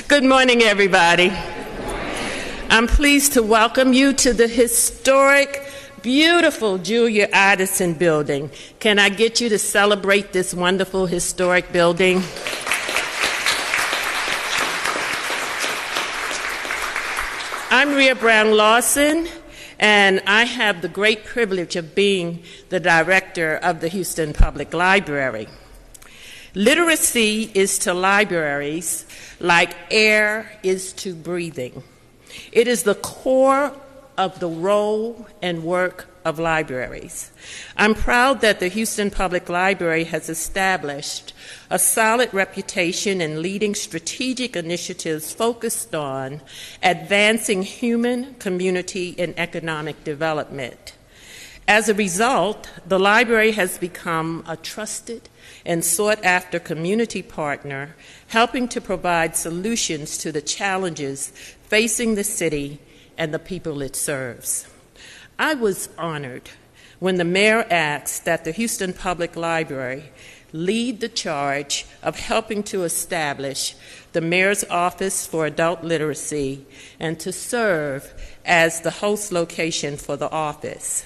Good morning, everybody. I'm pleased to welcome you to the historic, beautiful Julia Addison building. Can I get you to celebrate this wonderful historic building? I'm Rhea Lawson, and I have the great privilege of being the director of the Houston Public Library. Literacy is to libraries like air is to breathing. It is the core of the role and work of libraries. I'm proud that the Houston Public Library has established a solid reputation in leading strategic initiatives focused on advancing human, community, and economic development. As a result, the library has become a trusted and sought-after community partner, helping to provide solutions to the challenges facing the city and the people it serves. I was honored when the mayor asked that the Houston Public Library lead the charge of helping to establish the Mayor's Office for Adult Literacy and to serve as the host location for the office.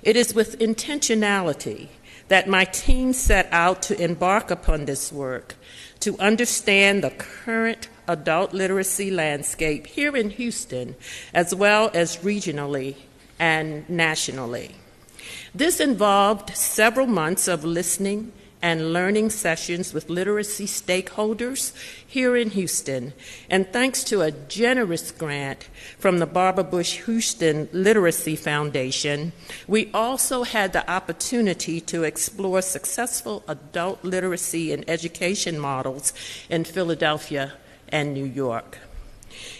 It is with intentionality that my team set out to embark upon this work to understand the current adult literacy landscape here in Houston, as well as regionally and nationally. This involved several months of listening and learning sessions with literacy stakeholders here in Houston, and thanks to a generous grant from the Barbara Bush Houston Literacy Foundation, we also had the opportunity to explore successful adult literacy and education models in Philadelphia and New York.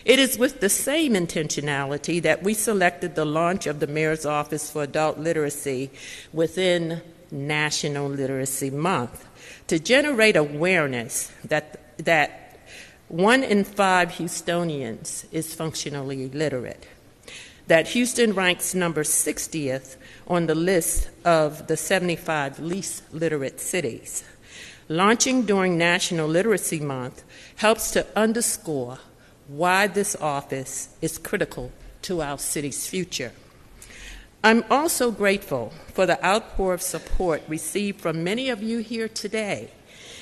It is with the same intentionality that we selected the launch of the Mayor's Office for Adult Literacy within National Literacy Month to generate awareness that 1 in 5 Houstonians is functionally literate, that Houston ranks number 60th on the list of the 75 least literate cities. Launching during National Literacy Month helps to underscore why this office is critical to our city's future. I'm also grateful for the outpour of support received from many of you here today.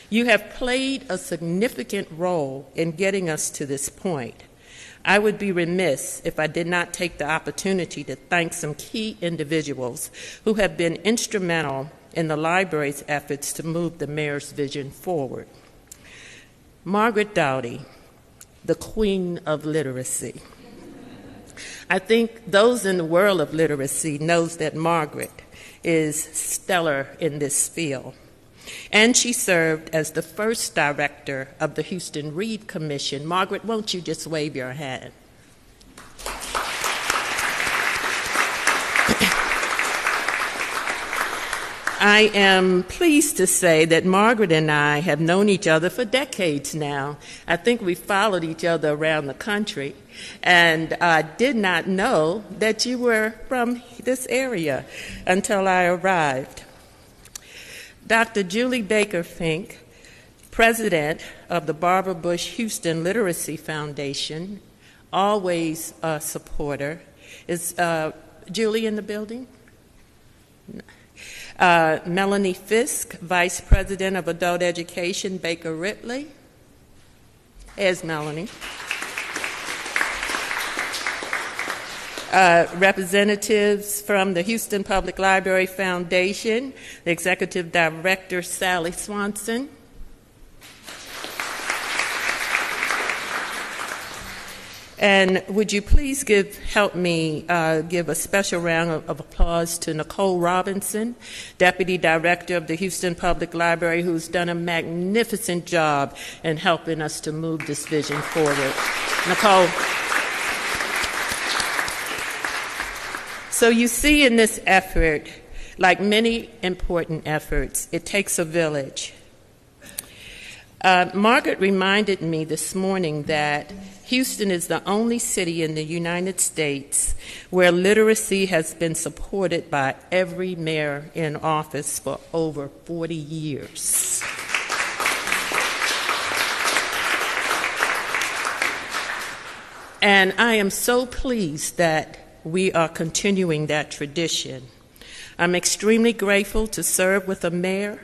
You have played a significant role in getting us to this point. I would be remiss if I did not take the opportunity to thank some key individuals who have been instrumental in the library's efforts to move the mayor's vision forward. Margaret Dowdy, the Queen of Literacy. I think those in the world of literacy knows that Margaret is stellar in this field. And she served as the first director of the Houston Read Commission. Margaret, won't you just wave your hand? I am pleased to say that Margaret and I have known each other for decades now. I think we followed each other around the country, and I did not know that you were from this area until I arrived. Dr. Julie Baker Fink, president of the Barbara Bush Houston Literacy Foundation, always a supporter. Is Julie in the building? No. Melanie Fisk, Vice President of Adult Education, Baker Ripley. There's Melanie. Representatives from the Houston Public Library Foundation, the Executive Director, Sally Swanson. And would you please help me give a special round of applause to Nicole Robinson, Deputy Director of the Houston Public Library, who's done a magnificent job in helping us to move this vision forward. Nicole. So you see in this effort, like many important efforts, it takes a village. Margaret reminded me this morning that Houston is the only city in the United States where literacy has been supported by every mayor in office for over 40 years. And I am so pleased that we are continuing that tradition. I'm extremely grateful to serve with a mayor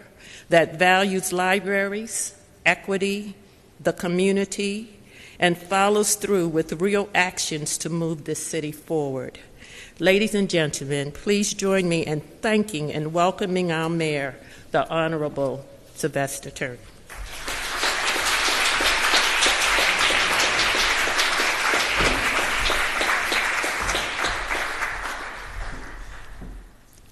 that values libraries, equity, the community, and follows through with real actions to move this city forward. Ladies and gentlemen, please join me in thanking and welcoming our mayor, the Honorable Sylvester Turner.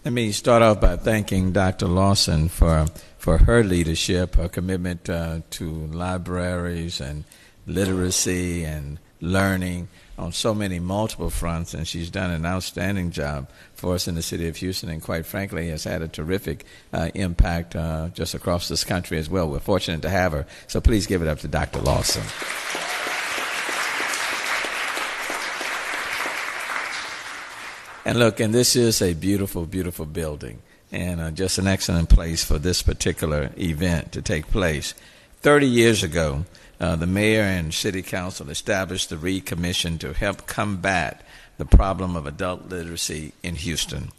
Let me start off by thanking Dr. Lawson for her leadership, her commitment to libraries and literacy and learning on so many multiple fronts, and she's done an outstanding job for us in the city of Houston, and quite frankly has had a terrific impact just across this country as well. We're fortunate to have her, so please give it up to Dr. Lawson. And look, and this is a beautiful, beautiful building, and just an excellent place for this particular event to take place. 30 years ago, the mayor and city council established the Rhea Commission to help combat the problem of adult literacy in Houston.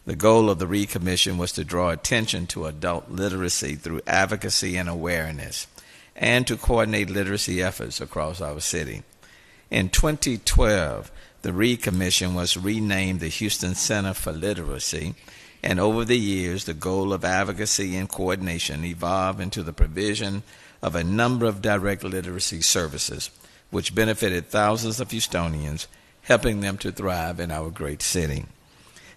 The goal of the Rhea Commission was to draw attention to adult literacy through advocacy and awareness, and to coordinate literacy efforts across our city. In 2012, the Rhea Commission was renamed the Houston Center for Literacy, and over the years, the goal of advocacy and coordination evolved into the provision of a number of direct literacy services, which benefited thousands of Houstonians, helping them to thrive in our great city.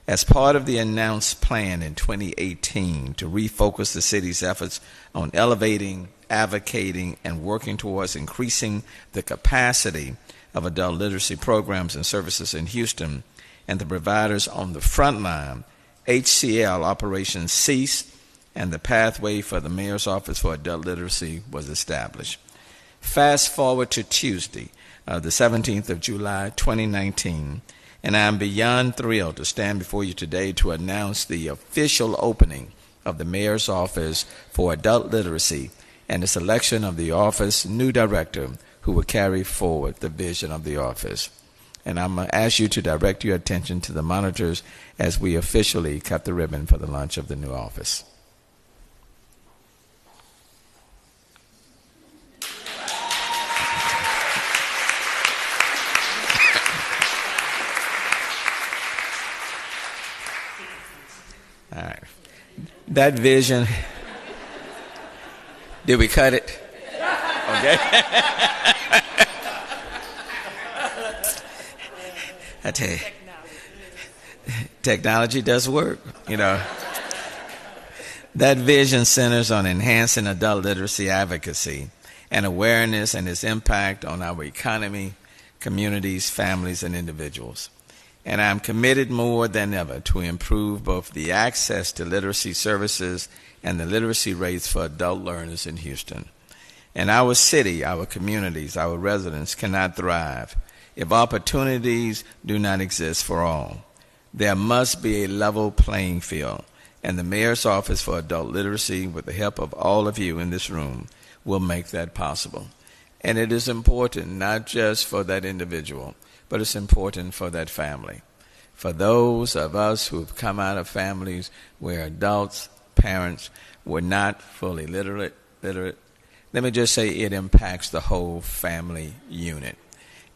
As part of the announced plan in 2018 to refocus the city's efforts on elevating, advocating, and working towards increasing the capacity of adult literacy programs and services in Houston, and the providers on the front line, HCL operations ceased, and the pathway for the Mayor's Office for Adult Literacy was established. Fast forward to Tuesday, the 17th of July, 2019, and I'm beyond thrilled to stand before you today to announce the official opening of the Mayor's Office for Adult Literacy and the selection of the office's new director, who will carry forward the vision of the office. And I'm going to ask you to direct your attention to the monitors as we officially cut the ribbon for the launch of the new office. All right. That vision, did we cut it? Okay. I tell you, technology does work, you know. That vision centers on enhancing adult literacy advocacy and awareness and its impact on our economy, communities, families, and individuals. And I'm committed more than ever to improve both the access to literacy services and the literacy rates for adult learners in Houston. And our city, our communities, our residents cannot thrive if opportunities do not exist for all. There must be a level playing field, and the Mayor's Office for Adult Literacy, with the help of all of you in this room, will make that possible. And it is important not just for that individual, but it's important for that family. For those of us who have come out of families where adults, parents, were not fully literate, let me just say it impacts the whole family unit.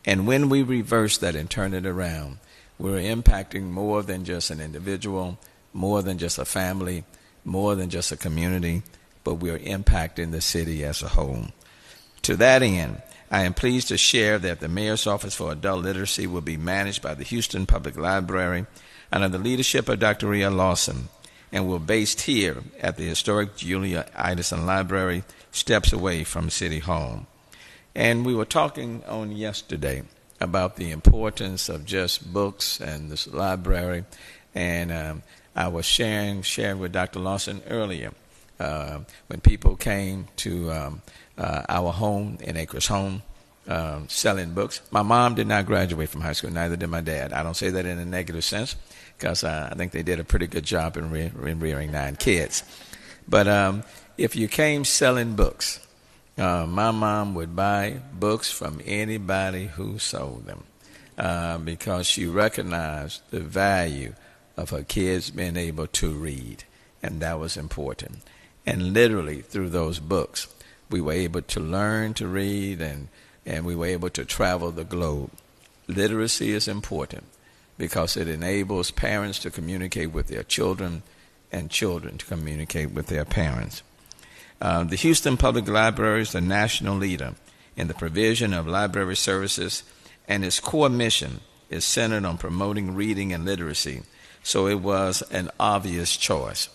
And when we reverse that and turn it around, we're impacting more than just an individual, more than just a family, more than just a community, but we're impacting the city as a whole. To that end, I am pleased to share that the Mayor's Office for Adult Literacy will be managed by the Houston Public Library under the leadership of Dr. Rhea Lawson, and will be based here at the historic Julia Idison Library, steps away from City Hall. And we were talking on yesterday about the importance of just books and this library, and I was sharing with Dr. Lawson earlier when people came to our home in Acres Home selling books. My mom did not graduate from high school, neither did my dad. I don't say that in a negative sense, because I think they did a pretty good job in rearing 9 kids. But if you came selling books, My mom would buy books from anybody who sold them because she recognized the value of her kids being able to read, and that was important. And literally through those books, we were able to learn to read, and we were able to travel the globe. Literacy is important because it enables parents to communicate with their children and children to communicate with their parents. The Houston Public Library is the national leader in the provision of library services, and its core mission is centered on promoting reading and literacy, so it was an obvious choice.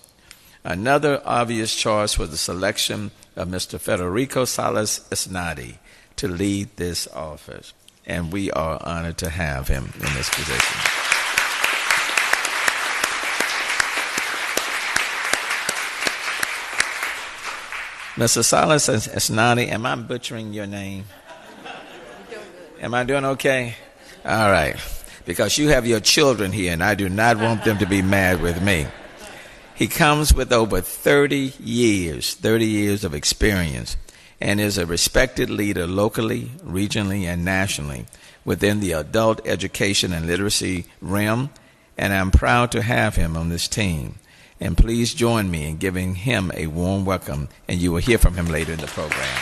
Another obvious choice was the selection of Mr. Federico Salas-Isnardi to lead this office, and we are honored to have him in this position. Mr. Salas-Isnardi, am I butchering your name? Am I doing okay? All right. Because you have your children here, and I do not want them to be mad with me. He comes with over 30 years of experience, and is a respected leader locally, regionally, and nationally within the adult education and literacy realm, and I'm proud to have him on this team. And please join me in giving him a warm welcome, and you will hear from him later in the program.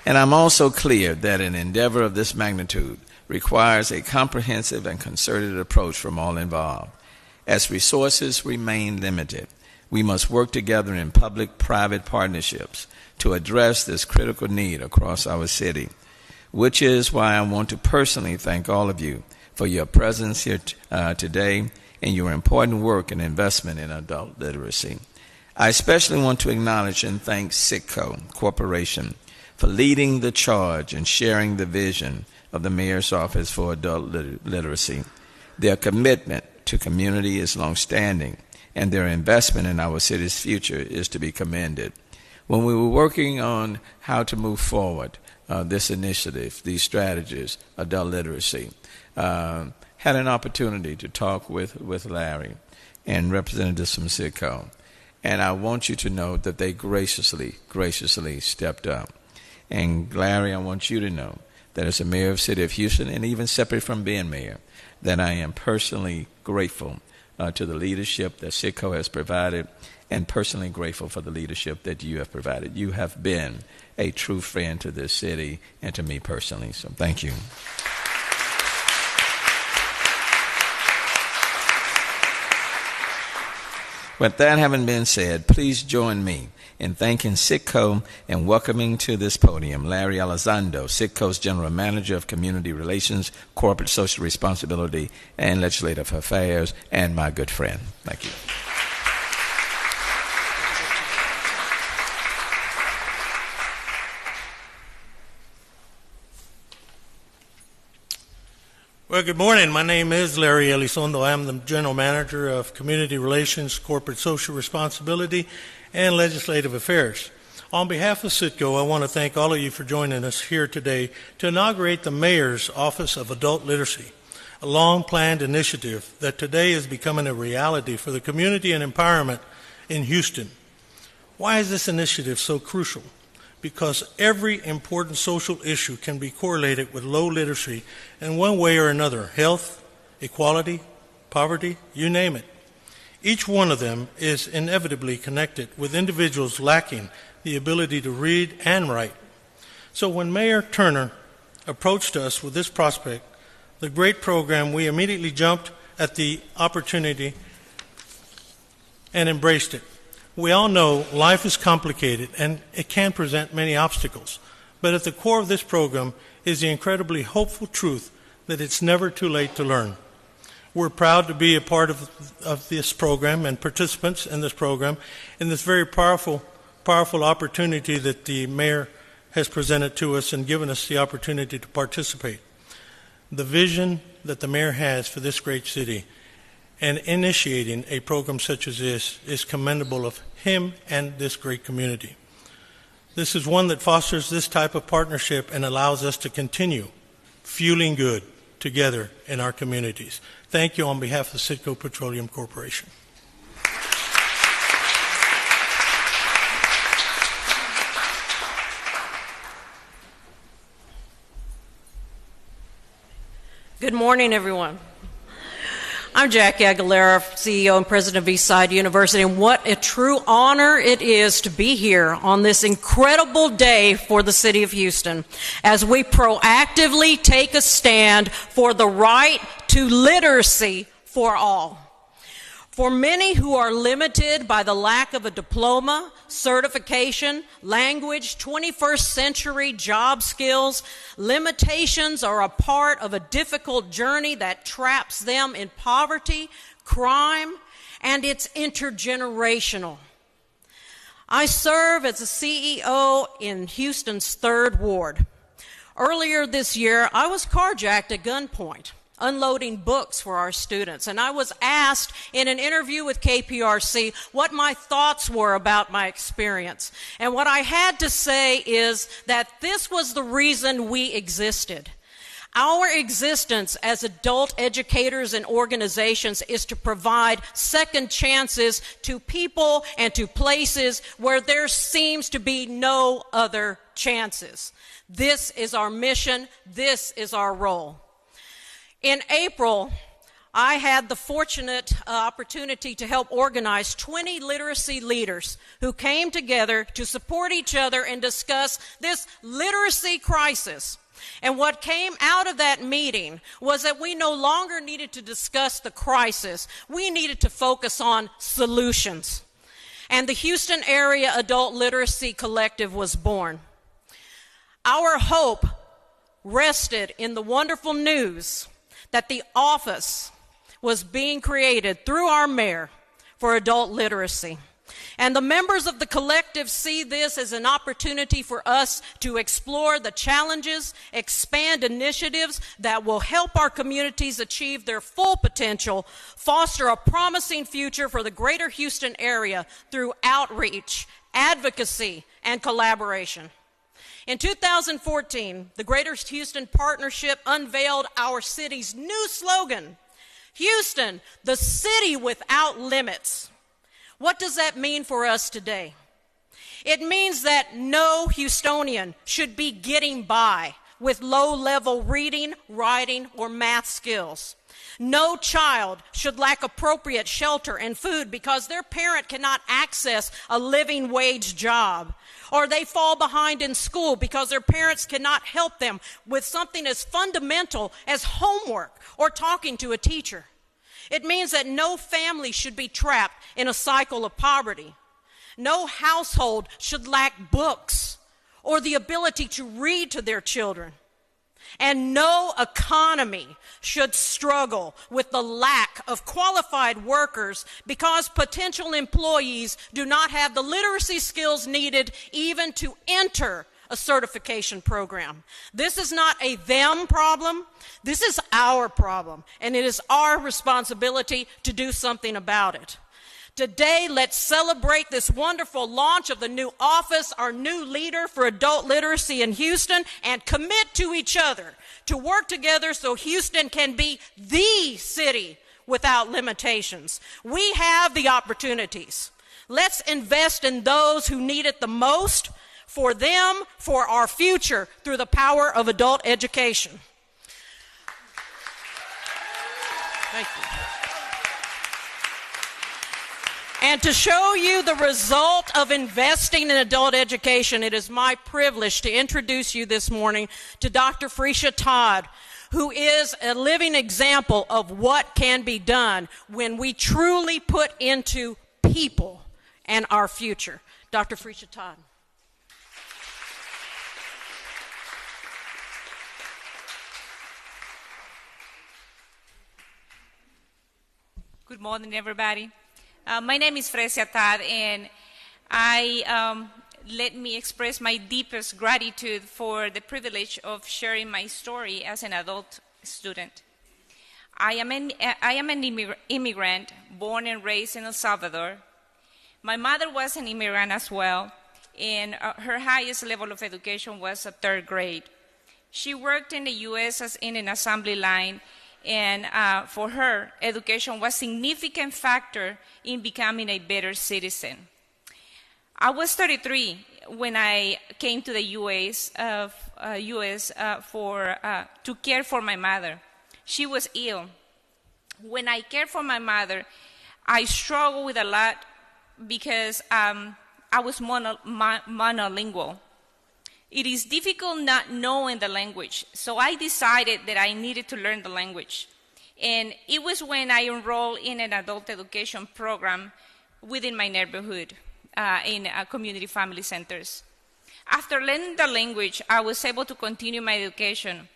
And I'm also clear that an endeavor of this magnitude requires a comprehensive and concerted approach from all involved. As resources remain limited, we must work together in public-private partnerships to address this critical need across our city, which is why I want to personally thank all of you for your presence here today and your important work and investment in adult literacy. I especially want to acknowledge and thank CITGO Corporation for leading the charge and sharing the vision of the Mayor's Office for Adult Literacy. Their commitment to community is longstanding, and their investment in our city's future is to be commended. When we were working on how to move forward this initiative, these strategies, adult literacy, had an opportunity to talk with Larry and representatives from CITGO. And I want you to know that they graciously stepped up. And Larry, I want you to know that as a mayor of the city of Houston, and even separate from being mayor, that I am personally grateful to the leadership that CITGO has provided, and personally grateful for the leadership that you have provided. You have been a true friend to this city and to me personally, so thank you. With that having been said, please join me in thanking CITGO and welcoming to this podium Larry Elizondo, CITGO's General Manager of Community Relations, Corporate Social Responsibility, and Legislative Affairs, and my good friend. Thank you. Well, good morning. My name is Larry Elizondo. I am the General Manager of Community Relations, Corporate Social Responsibility, and Legislative Affairs. On behalf of CITGO, I want to thank all of you for joining us here today to inaugurate the Mayor's Office of Adult Literacy, a long-planned initiative that today is becoming a reality for the community and empowerment in Houston. Why is this initiative so crucial? Because every important social issue can be correlated with low literacy in one way or another: health, equality, poverty, you name it. Each one of them is inevitably connected with individuals lacking the ability to read and write. So when Mayor Turner approached us with this prospect, the great program, we immediately jumped at the opportunity and embraced it. We all know life is complicated and it can present many obstacles, but at the core of this program is the incredibly hopeful truth that it's never too late to learn. We're proud to be a part of this program and participants in this program, in this very powerful opportunity that the mayor has presented to us and given us the opportunity to participate. The vision that the mayor has for this great city and initiating a program such as this is commendable of him and this great community. This is one that fosters this type of partnership and allows us to continue fueling good together in our communities. Thank you on behalf of CITGO Petroleum Corporation. Good morning, everyone. I'm Jackie Aguilera, CEO and President of EastSide University, and what a true honor it is to be here on this incredible day for the city of Houston as we proactively take a stand for the right to literacy for all. For many who are limited by the lack of a diploma, certification, language, 21st century job skills, limitations are a part of a difficult journey that traps them in poverty, crime, and it's intergenerational. I serve as a CEO in Houston's 3rd Ward. Earlier this year, I was carjacked at gunpoint, unloading books for our students. And I was asked in an interview with KPRC what my thoughts were about my experience. And what I had to say is that this was the reason we existed. Our existence as adult educators and organizations is to provide second chances to people and to places where there seems to be no other chances. This is our mission. This is our role. In April, I had the fortunate opportunity to help organize 20 literacy leaders who came together to support each other and discuss this literacy crisis. And what came out of that meeting was that we no longer needed to discuss the crisis. We needed to focus on solutions. And the Houston Area Adult Literacy Collective was born. Our hope rested in the wonderful news that the office was being created through our mayor for adult literacy. And the members of the collective see this as an opportunity for us to explore the challenges, expand initiatives that will help our communities achieve their full potential, foster a promising future for the greater Houston area through outreach, advocacy, and collaboration. In 2014, the Greater Houston Partnership unveiled our city's new slogan, Houston, the city without limits. What does that mean for us today? It means that no Houstonian should be getting by with low-level reading, writing, or math skills. No child should lack appropriate shelter and food because their parent cannot access a living wage job, or they fall behind in school because their parents cannot help them with something as fundamental as homework or talking to a teacher. It means that no family should be trapped in a cycle of poverty. No household should lack books or the ability to read to their children. And no economy should struggle with the lack of qualified workers because potential employees do not have the literacy skills needed even to enter a certification program. This is not a them problem. This is our problem, and it is our responsibility to do something about it. Today, let's celebrate this wonderful launch of the new office, our new leader for adult literacy in Houston, and commit to each other to work together so Houston can be the city without limitations. We have the opportunities. Let's invest in those who need it the most, for them, for our future, through the power of adult education. Thank you. And to show you the result of investing in adult education, it is my privilege to introduce you this morning to Dr. Frecia Todd, who is a living example of what can be done when we truly put into people and our future. Dr. Frecia Todd. Good morning, everybody. My name is Frecia Todd, and let me express my deepest gratitude for the privilege of sharing my story as an adult student. I am an immigrant born and raised in El Salvador. My mother was an immigrant as well, and her highest level of education was a 3rd grade. She worked in the U.S. as in an assembly line, and for her, education was a significant factor in becoming a better citizen. I was 33 when I came to the U.S. To care for my mother. She was ill. When I cared for my mother, I struggled with a lot because I was monolingual. It is difficult not knowing the language, so I decided that I needed to learn the language. And it was when I enrolled in an adult education program within my neighborhood in community family centers. After learning the language, I was able to continue my education.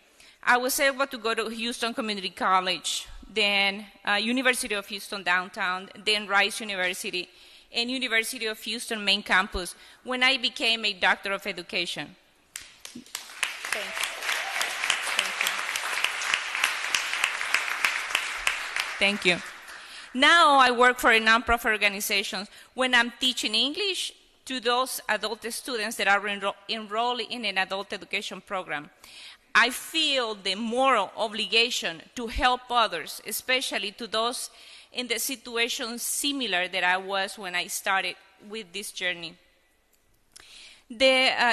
I was able to go to Houston Community College, then University of Houston downtown, then Rice University, and University of Houston main campus when I became a doctor of education. Thank you. Now I work for a nonprofit organization when I'm teaching English to those adult students that are enrolled in an adult education program. I feel the moral obligation to help others, especially to those in the situation similar that I was when I started with this journey. The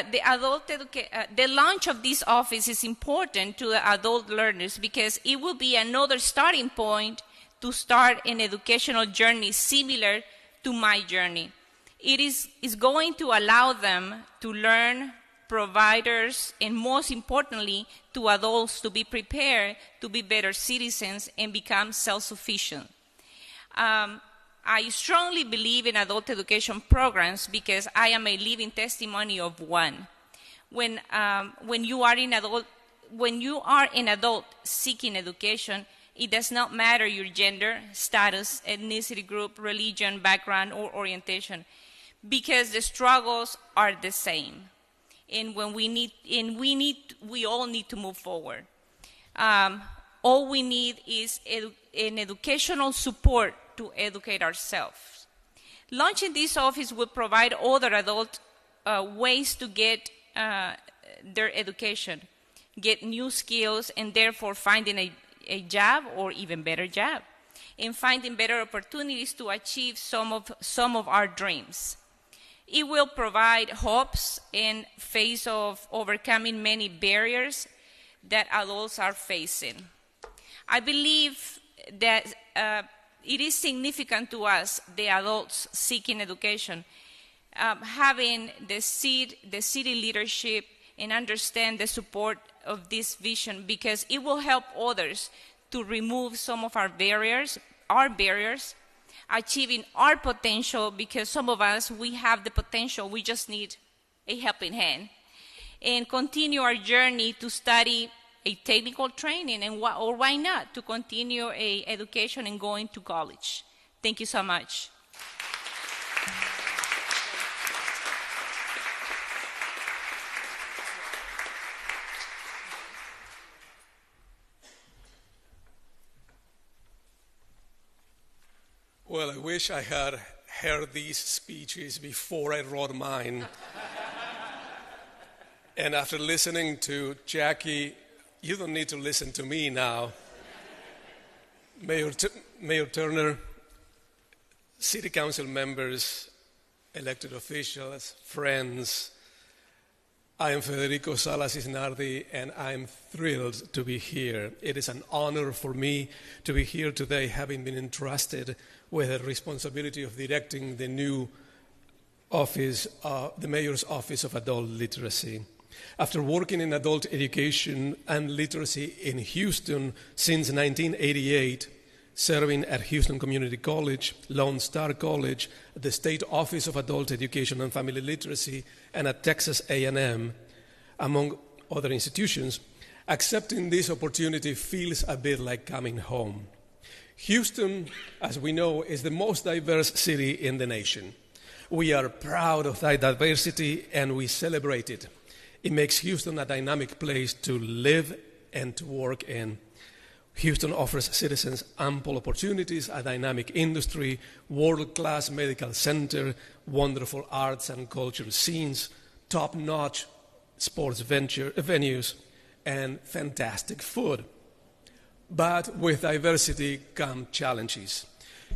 launch of this office is important to the adult learners because it will be another starting point to start an educational journey similar to my journey. It is going to allow them to learn, providers, and most importantly, to adults to be prepared to be better citizens and become self-sufficient. I strongly believe in adult education programs because I am a living testimony of one. When you are an adult seeking education, it does not matter your gender, status, ethnicity group, religion, background, or orientation, because the struggles are the same. And we all need to move forward. All we need is an educational support to educate ourselves. Launching this office will provide other adult ways to get their education, get new skills, and therefore finding a job or even better job, and finding better opportunities to achieve some of our dreams. It will provide hopes in face of overcoming many barriers that adults are facing. I believe that it is significant to us, the adults seeking education, having the city leadership and understand the support of this vision, because it will help others to remove some of our barriers, achieving our potential, because some of us, we have the potential, we just need a helping hand, and continue our journey to study a technical training, or why not, to continue a education and going to college. Thank you so much. Well, I wish I had heard these speeches before I wrote mine. And after listening to Jackie, you don't need to listen to me now. Mayor Turner, city council members, elected officials, friends, I am Federico Salas-Isnardi, and I'm thrilled to be here. It is an honor for me to be here today, having been entrusted with the responsibility of directing the new office, the Mayor's Office of Adult Literacy. After working in adult education and literacy in Houston since 1988, serving at Houston Community College, Lone Star College, the State Office of Adult Education and Family Literacy, and at Texas A&M, among other institutions, accepting this opportunity feels a bit like coming home. Houston, as we know, is the most diverse city in the nation. We are proud of that diversity, and we celebrate it. It makes Houston a dynamic place to live and to work in. Houston offers citizens ample opportunities, a dynamic industry, world-class medical center, wonderful arts and culture scenes, top-notch sports venues, and fantastic food. But with diversity come challenges.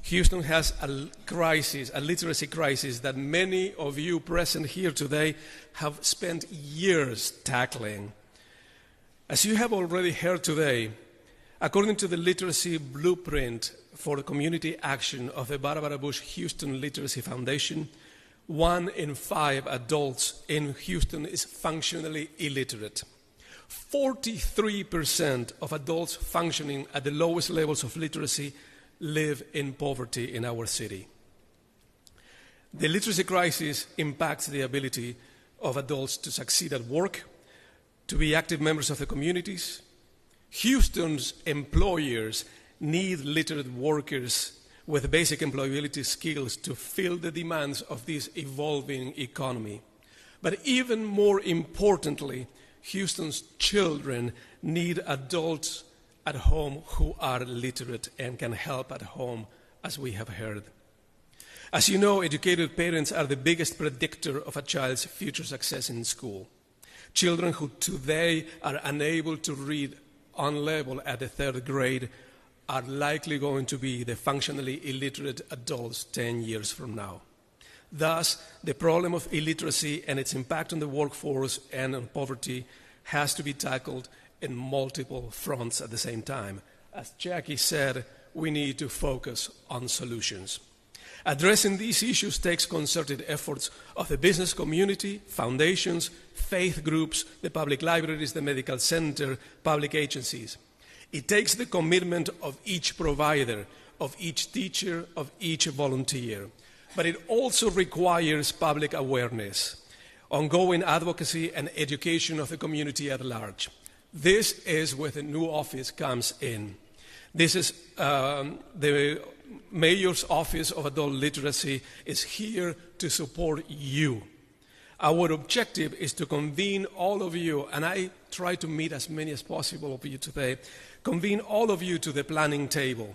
Houston has a crisis, a literacy crisis that many of you present here today have spent years tackling. As you have already heard today, According to the Literacy Blueprint for Community Action of the Barbara Bush Houston Literacy Foundation, 1 in 5 adults in Houston is functionally illiterate. 43% of adults functioning at the lowest levels of literacy live in poverty in our city. The literacy crisis impacts the ability of adults to succeed at work, to be active members of the communities. Houston's employers need literate workers with basic employability skills to fill the demands of this evolving economy. But even more importantly, Houston's children need adults at home who are literate and can help at home, as we have heard. As you know, educated parents are the biggest predictor of a child's future success in school. Children who today are unable to read on level at the 3rd grade are likely going to be the functionally illiterate adults 10 years from now. Thus, the problem of illiteracy and its impact on the workforce and on poverty has to be tackled in multiple fronts at the same time. As Jackie said, we need to focus on solutions. Addressing these issues takes concerted efforts of the business community, foundations, faith groups, the public libraries, the medical center, public agencies. It takes the commitment of each provider, of each teacher, of each volunteer. But it also requires public awareness, ongoing advocacy and education of the community at large. This is where the new office comes in. This is the Mayor's Office of Adult Literacy is here to support you. Our objective is to convene all of you, and I try to meet as many as possible of you today, convene all of you to the planning table,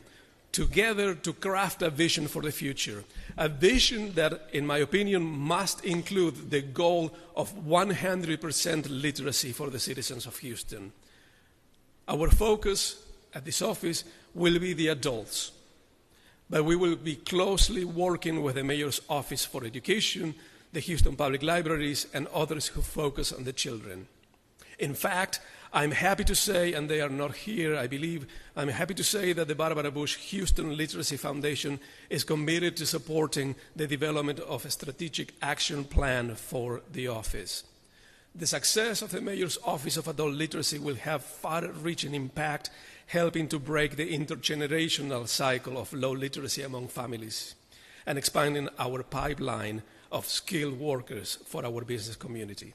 together to craft a vision for the future, a vision that, in my opinion, must include the goal of 100% literacy for the citizens of Houston. Our focus at this office will be the adults, but we will be closely working with the Mayor's Office for Education, the Houston Public Libraries, and others who focus on the children. In fact, I'm happy to say, and they are not here, I believe, I'm happy to say that the Barbara Bush Houston Literacy Foundation is committed to supporting the development of a strategic action plan for the office. The success of the Mayor's Office of Adult Literacy will have far-reaching impact, helping to break the intergenerational cycle of low literacy among families and expanding our pipeline of skilled workers for our business community.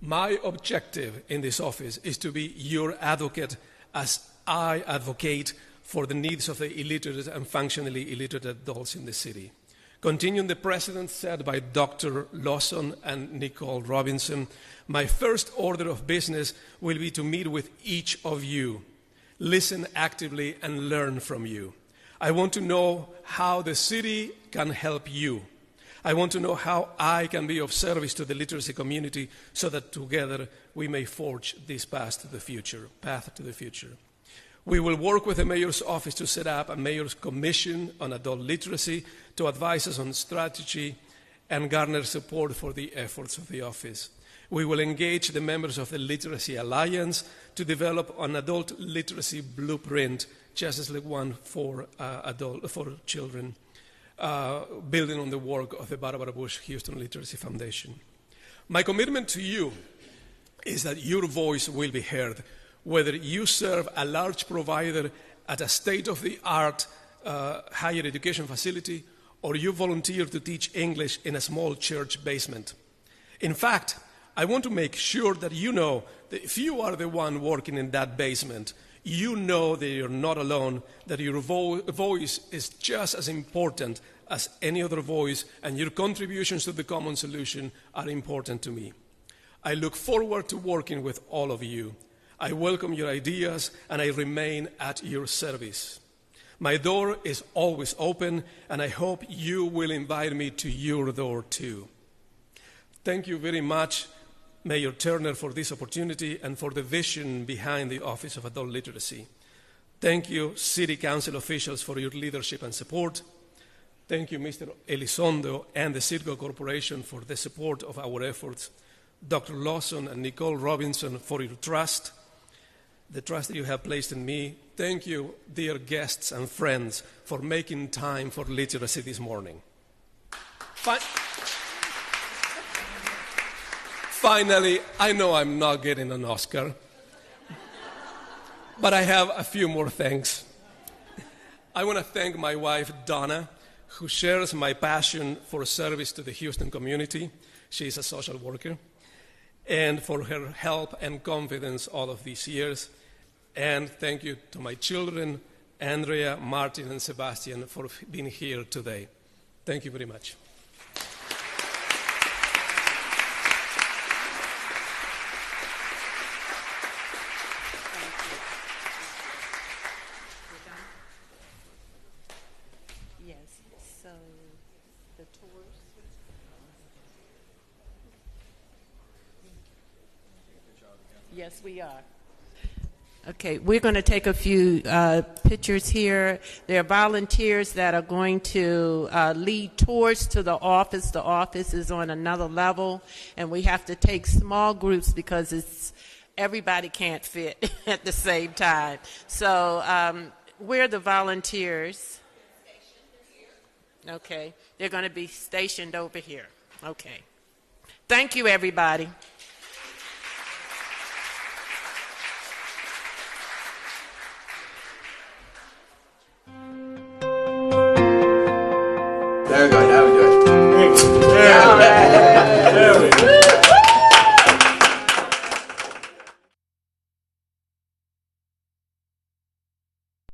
My objective in this office is to be your advocate as I advocate for the needs of the illiterate and functionally illiterate adults in the city. Continuing the precedent set by Dr. Lawson and Nicole Robinson, my first order of business will be to meet with each of you, listen actively, and learn from you. I want to know how the city can help you. I want to know how I can be of service to the literacy community so that together we may forge this path to the future. We will work with the Mayor's Office to set up a Mayor's Commission on Adult Literacy to advise us on strategy and garner support for the efforts of the office. We will engage the members of the Literacy Alliance to develop an adult literacy blueprint, just as the one for children, building on the work of the Barbara Bush Houston Literacy Foundation. My commitment to you is that your voice will be heard, whether you serve a large provider at a state-of-the-art higher education facility or you volunteer to teach English in a small church basement. In fact, I want to make sure that you know that if you are the one working in that basement, you know that you're not alone, that your voice is just as important as any other voice, and your contributions to the common solution are important to me. I look forward to working with all of you. I welcome your ideas, and I remain at your service. My door is always open, and I hope you will invite me to your door too. Thank you very much, Mayor Turner, for this opportunity and for the vision behind the Office of Adult Literacy. Thank you, City Council officials, for your leadership and support. Thank you, Mr. Elizondo and the CITGO Corporation for the support of our efforts. Dr. Lawson and Nicole Robinson for your trust. the trust that you have placed in me. Thank you, dear guests and friends, for making time for literacy this morning. Finally, I know I'm not getting an Oscar, but I have a few more thanks. I want to thank my wife, Donna, who shares my passion for service to the Houston community. She is a social worker, and for her help and confidence all of these years. And thank you to my children, Andrea, Martin, and Sebastian, for being here today. Thank you very much. Yes, we are. Okay, we're going to take a few pictures here. There are volunteers that are going to lead tours to the office. The office is on another level, and we have to take small groups because everybody can't fit at the same time. So where are the volunteers? Okay, they're going to be stationed over here. Okay. Thank you, everybody. There we go. Now we do it. All right.